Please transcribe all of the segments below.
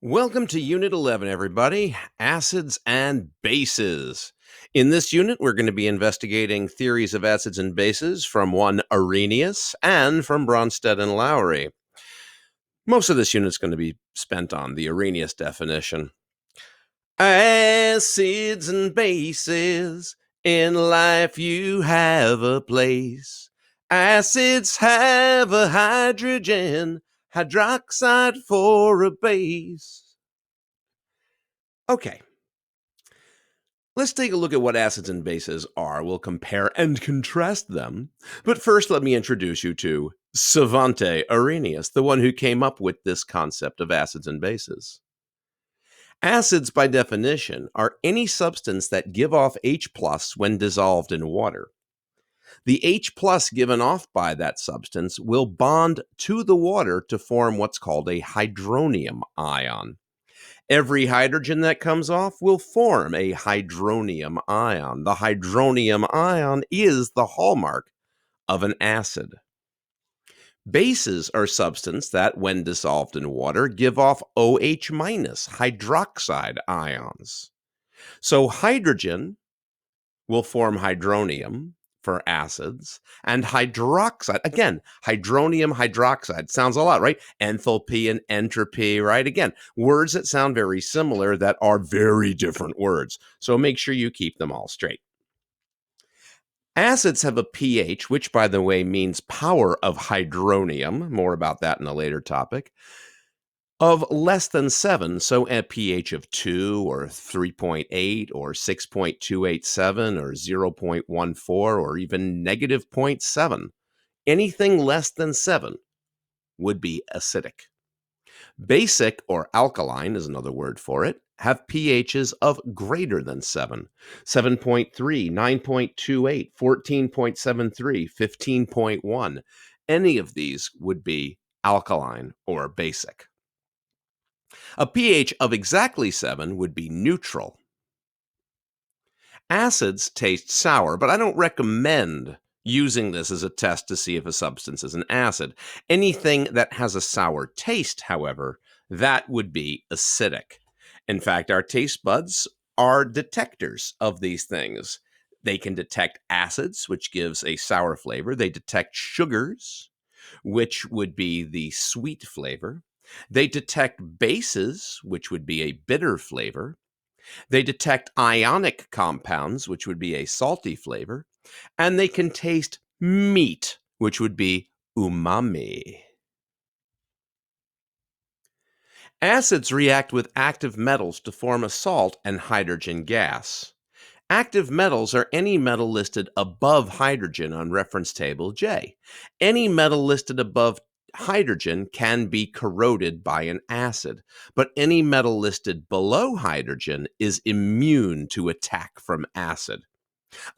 Welcome to Unit 11, everybody. Acids and bases. In this unit, we're going to be investigating theories of acids and bases from one Arrhenius and from Bronsted and Lowry. Most of this unit is going to be spent on the Arrhenius definition. Acids and bases, in life you have a place. Acids have a hydrogen, hydroxide for a base. Okay. Let's take a look at what acids and bases are. We'll compare and contrast them. But first, let me introduce you to Savante Arrhenius, the one who came up with this concept of acids and bases. Acids, by definition, are any substance that give off H plus when dissolved in water. The H plus given off by that substance will bond to the water to form what's called a hydronium ion. Every hydrogen that comes off will form a hydronium ion. The hydronium ion is the hallmark of an acid. Bases are substances that, when dissolved in water, give off OH minus hydroxide ions. So hydrogen will form hydronium for acids, and hydroxide, again, hydronium hydroxide, sounds a lot, right? Enthalpy and entropy, right? Again, words that sound very similar that are very different words. So make sure you keep them all straight. Acids have a pH, which, by the way, means power of hydronium. More about that in a later topic. Of less than 7, so a pH of 2 or 3.8 or 6.287 or 0.14 or even negative 0.7, anything less than 7 would be acidic. Basic or alkaline is another word for it, have pHs of greater than 7, 7.3, 9.28, 14.73, 15.1. Any of these would be alkaline or basic. A pH of exactly 7 would be neutral. Acids taste sour, but I don't recommend using this as a test to see if a substance is an acid. Anything that has a sour taste, however, that would be acidic. In fact, our taste buds are detectors of these things. They can detect acids, which gives a sour flavor. They detect sugars, which would be the sweet flavor. They detect bases, which would be a bitter flavor. They detect ionic compounds, which would be a salty flavor. And they can taste meat, which would be umami. Acids react with active metals to form a salt and hydrogen gas. Active metals are any metal listed above hydrogen on reference table J. Any metal listed above hydrogen can be corroded by an acid, but any metal listed below hydrogen is immune to attack from acid.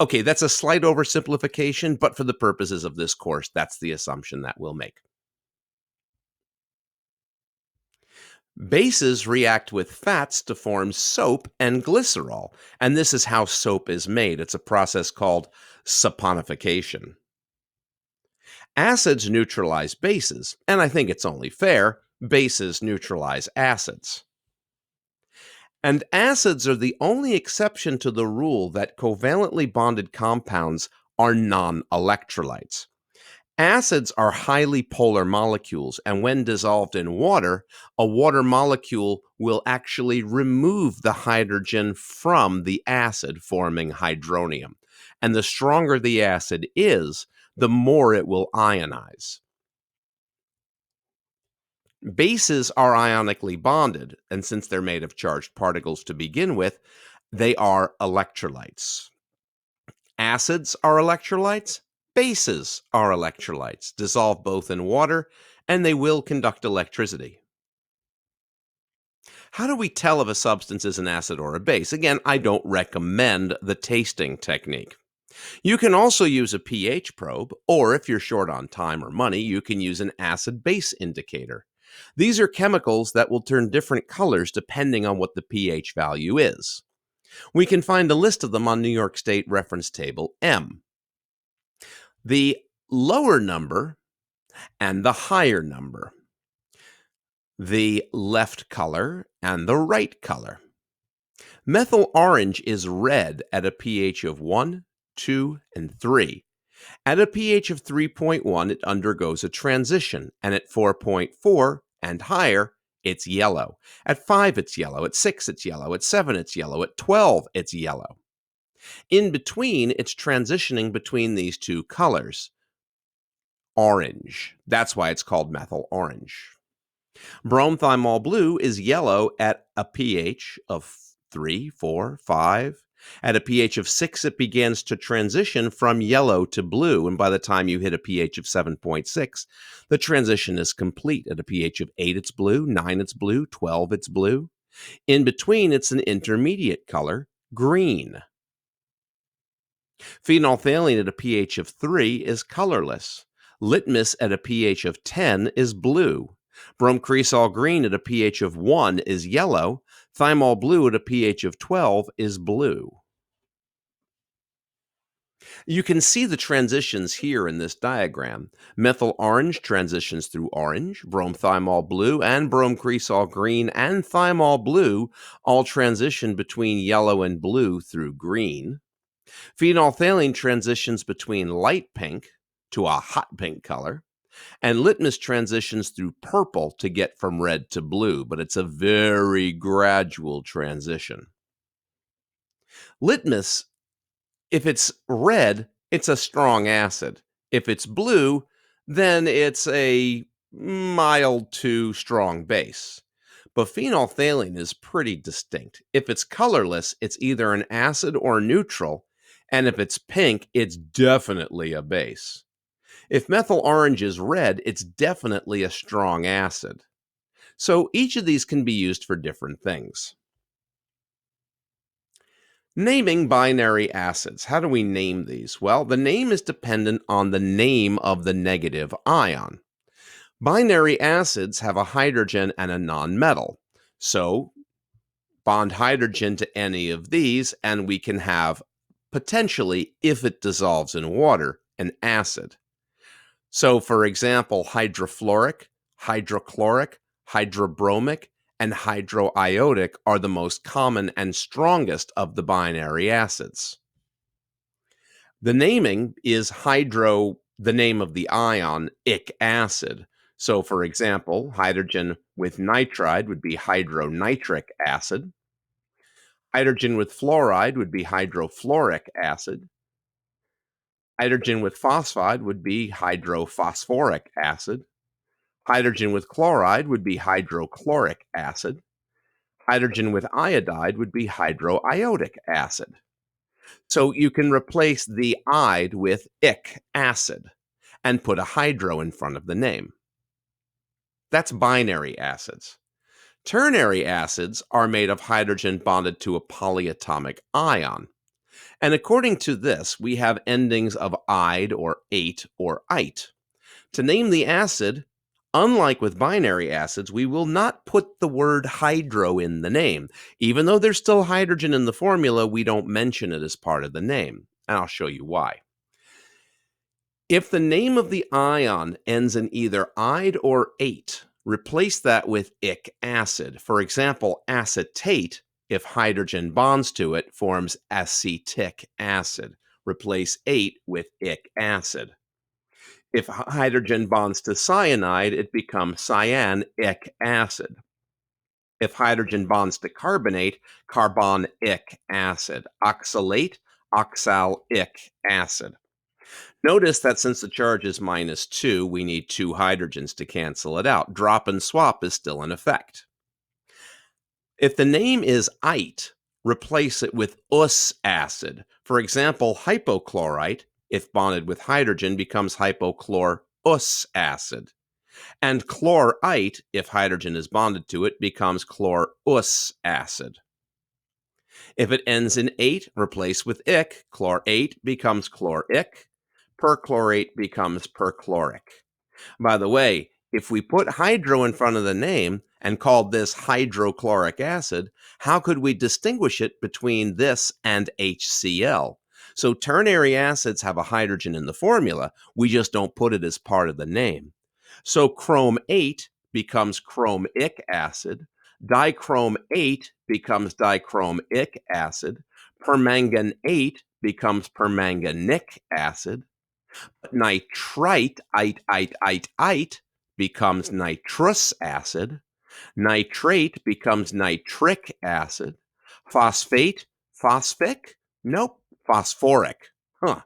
Okay, that's a slight oversimplification, but for the purposes of this course, that's the assumption that we'll make. Bases react with fats to form soap and glycerol, and this is how soap is made. It's a process called saponification. Acids neutralize bases, and I think it's only fair, bases neutralize acids. And acids are the only exception to the rule that covalently bonded compounds are non-electrolytes. Acids are highly polar molecules, and when dissolved in water, a water molecule will actually remove the hydrogen from the acid, forming hydronium. And the stronger the acid is, the more it will ionize. Bases are ionically bonded, and since they're made of charged particles to begin with, they are electrolytes. Acids are electrolytes. Bases are electrolytes, dissolve both in water, and they will conduct electricity. How do we tell if a substance is an acid or a base? Again, I don't recommend the tasting technique. You can also use a pH probe, or if you're short on time or money, you can use an AcidBase Indicator. These are chemicals that will turn different colors depending on what the pH value is. We can find a list of them on New York State Reference Table M. The lower number and the higher number. the left color and the right color. Methyl orange is red at a pH of 1, 2, and 3. At a pH of 3.1, it undergoes a transition, and at 4.4 and higher, it's yellow. At 5, it's yellow. At 6, it's yellow. At 7, it's yellow. At 12, it's yellow. In between, it's transitioning between these two colors. Orange. That's why it's called methyl orange. Bromethymol blue is yellow at a pH of 3, 4, 5. At a pH of 6, it begins to transition from yellow to blue, and by the time you hit a pH of 7.6, the transition is complete. At a pH of 8, it's blue, 9, it's blue, 12, it's blue. In between, it's an intermediate color, green. Phenolphthalein at a pH of 3 is colorless. Litmus at a pH of 10 is blue. Bromcresol green at a pH of 1 is yellow. Thymol blue at a pH of 12 is blue. You can see the transitions here in this diagram. Methyl orange transitions through orange, bromethymol blue and bromcresol green and thymol blue all transition between yellow and blue through green. Phenolphthalein transitions between light pink to a hot pink color, and litmus transitions through purple to get from red to blue, but it's a very gradual transition. Litmus, if it's red, it's a strong acid. If it's blue, then it's a mild to strong base. But phenolphthalein is pretty distinct. If it's colorless, it's either an acid or neutral, and if it's pink, it's definitely a base. If methyl orange is red, it's definitely a strong acid. So each of these can be used for different things. Naming binary acids. How do we name these? Well, the name is dependent on the name of the negative ion. Binary acids have a hydrogen and a nonmetal. So bond hydrogen to any of these, and we can have, potentially, if it dissolves in water, an acid. So, for example, hydrofluoric, hydrochloric, hydrobromic, and hydroiodic are the most common and strongest of the binary acids. The naming is the name of the ion, ic acid. So, for example, hydrogen with nitride would be hydronitric acid. Hydrogen with fluoride would be hydrofluoric acid. Hydrogen with phosphide would be hydrophosphoric acid. Hydrogen with chloride would be hydrochloric acid. Hydrogen with iodide would be hydroiodic acid. So you can replace the "ide" with "ic" acid and put a hydro in front of the name. That's binary acids. Ternary acids are made of hydrogen bonded to a polyatomic ion. And according to this, we have endings of "ide" or "ate" or "ite." To name the acid, unlike with binary acids, we will not put the word hydro in the name. Even though there's still hydrogen in the formula, we don't mention it as part of the name. And I'll show you why. If the name of the ion ends in either "ide" or "ate," replace that with "ic" acid. For example, acetate, if hydrogen bonds to it, forms acetic acid. Replace "ate" with "ic" acid. If hydrogen bonds to cyanide, it becomes cyanic acid. If hydrogen bonds to carbonate, carbonic acid. Oxalate, oxalic acid. Notice that since the charge is -2, we need 2 hydrogens to cancel it out. Drop and swap is still in effect. If the name is "ite," replace it with "us" acid. For example, hypochlorite, if bonded with hydrogen, becomes hypochlorous acid. And chlorite, if hydrogen is bonded to it, becomes chlorous acid. If it ends in "ate," replace with "ic." Chlorate becomes chloric. Perchlorate becomes perchloric. By the way, if we put hydro in front of the name and called this hydrochloric acid, how could we distinguish it between this and HCl? So ternary acids have a hydrogen in the formula, we just don't put it as part of the name. So chromate becomes chromic acid. Dichromate becomes dichromic acid. Permanganate becomes permanganic acid. Nitrite, ite, becomes nitrous acid. Nitrate becomes nitric acid. Phosphate, phosphic? Nope, phosphoric. Huh.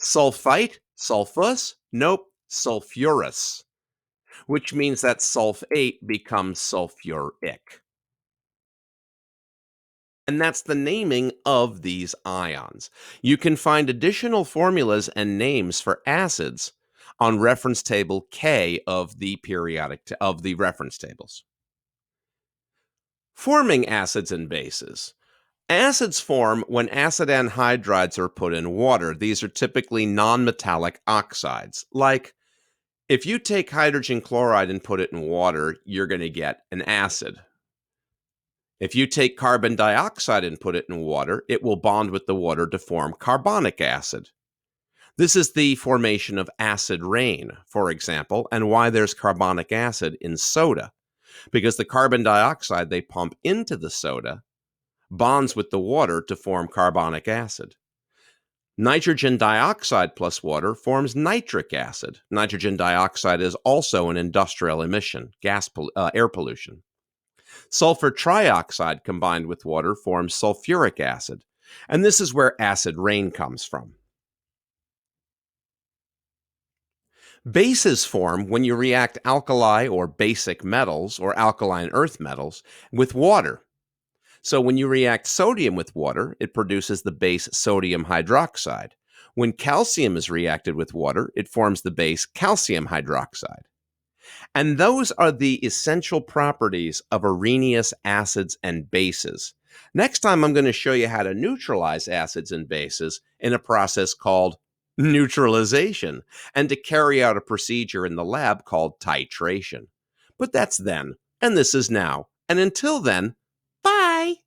Sulfite, sulfus? Nope, sulfurous, which means that sulfate becomes sulfuric. And that's the naming of these ions. You can find additional formulas and names for acids on reference table K of the of the reference tables. Forming acids and bases. Acids form when acid anhydrides are put in water. These are typically nonmetallic oxides. Like if you take hydrogen chloride and put it in water, you're going to get an acid. If you take carbon dioxide and put it in water, it will bond with the water to form carbonic acid. This is the formation of acid rain, for example, and why there's carbonic acid in soda, because the carbon dioxide they pump into the soda bonds with the water to form carbonic acid. Nitrogen dioxide plus water forms nitric acid. Nitrogen dioxide is also an industrial emission, air pollution. Sulfur trioxide combined with water forms sulfuric acid, and this is where acid rain comes from. Bases form when you react alkali or basic metals or alkaline earth metals with water. So when you react sodium with water, it produces the base sodium hydroxide. When calcium is reacted with water, it forms the base calcium hydroxide. And those are the essential properties of areneous acids and bases. Next time, I'm going to show you how to neutralize acids and bases in a process called neutralization, and to carry out a procedure in the lab called titration. But that's then, and this is now. And until then, bye!